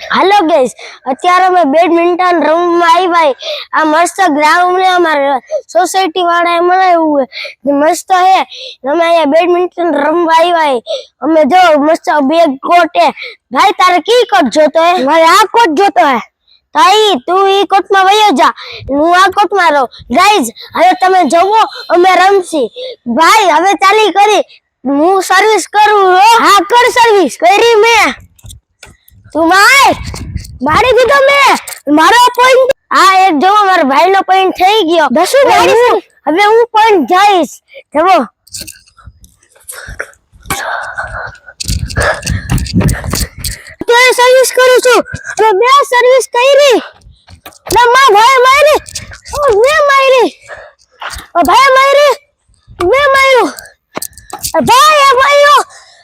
hello guys અત્યારે અમે badminton રમવા આવ્યા આ મસ્ત ગ્રાઉન્ડ ને અમાર સોસાયટી વાળાએ બનાવ્યું છે મસ્ત હે અમે અહીંયા બેડમિન્ટન રમવા આવ્યા અમે જો મસ્ત બેગ કોટ હે ભાઈ તારે કી કોટ જોતો હે મારે આ કોટ જોતો હે તાઈ તું ઈ કોટ માં વયો જા હું આ કોટ માં રહું ગાઈસ હવે તમે જવો અમે રમસી ભાઈ હવે ચાલી કરી હું સર્વિસ કરું હા કર સર્વિસ કરી મે તું મારી દીધો મે મારો પોઈન્ટ આ એક જો મારા ભાઈનો પોઈન્ટ થઈ ગયો દસુ ગાડી હવે હું પોઈન્ટ જઈશ જવો તો સર્વિસ કરું છું હવે બે સર્વિસ કરી ના મા ભાઈ મારી ઓ મે મારી ઓ ભાઈ મારી મે માર્યો ભાઈ આ માર્યો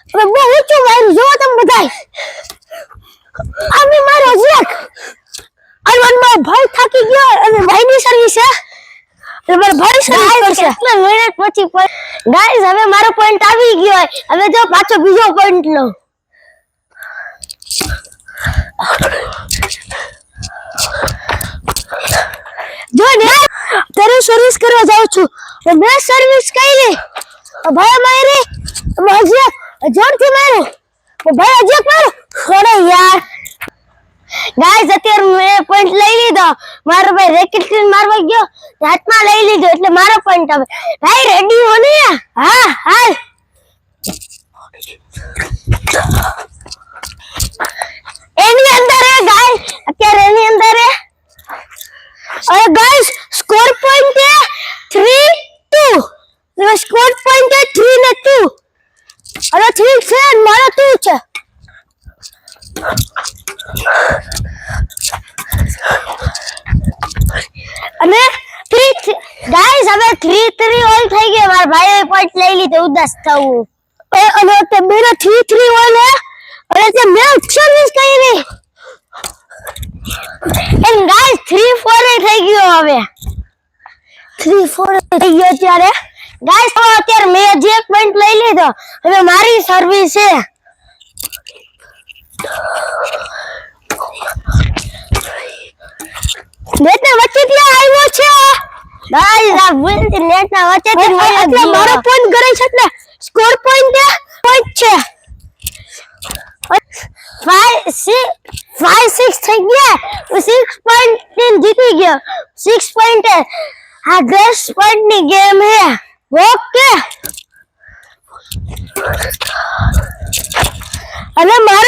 હવે બહુ ઊંચું માર્યું જો તમે બધાય અમે મારો જેક અરવનમાં ભાઈ થાકી ગયો અને ભાઈની સર્વિસ હે એટલે ભાઈ સર્વિસ કરશે એટલે મિનિટ પછી ગાઈસ હવે મારો પોઈન્ટ આવી ગયો હવે જો પાછો બીજો પોઈન્ટ લો જો ને તારે સર્વિસ કરવા જાઉં છું મેં સર્વિસ કરી ભાઈ મારી મજે જોરથી મારો ભાઈ અજે મારો અરે યાર ગાઈસ અત્યારે મેં પોઈન્ટ લઈ લીધો મારો ભાઈ રેકેટ મારવા ગયો હાથમાં લઈ લીધો એટલે મારો પોઈન્ટ આવે ભાઈ રેડી હો ને હા હાલ એની અંદર હે ગાઈસ અત્યારે એની અંદર હે અરે ગાઈસ સ્કોર પોઈન્ટ હે 3-2 નો સ્કોર પોઈન્ટ હે 3 ને 2 અરે 3 છે મારો 2 છે અને 3 ગાઈસ હવે 3-3 ઓલ થઈ ગયો મારા ભાઈએ પોઈન્ટ લઈ લીધો ઉદાસ થવું અને તે મેરા 3-3 ઓલ હે અને તે મેં સર્વિસ કરી એન્ડ ગાઈસ 3-4 થઈ ગયો હવે 3-4 થઈ ગયો ત્યારે ગાઈસ તો અત્યારે મેં જે પોઈન્ટ લઈ લીધો હવે મારી સર્વિસ છે નેટના વચ્ચે ત્યાં આવ્યો છે ગાઈસ આ વિલ નેટના વચ્ચે એટલે મારો પોઈન્ટ કરે છે એટલે સ્કોર પોઈન્ટ છે 5-6 થઈ ગયા 6 પોઈન્ટ જીતી ગયો 6 પોઈન્ટ આ 10 પોઈન્ટ ની ગેમ હે ઓકે અને મારો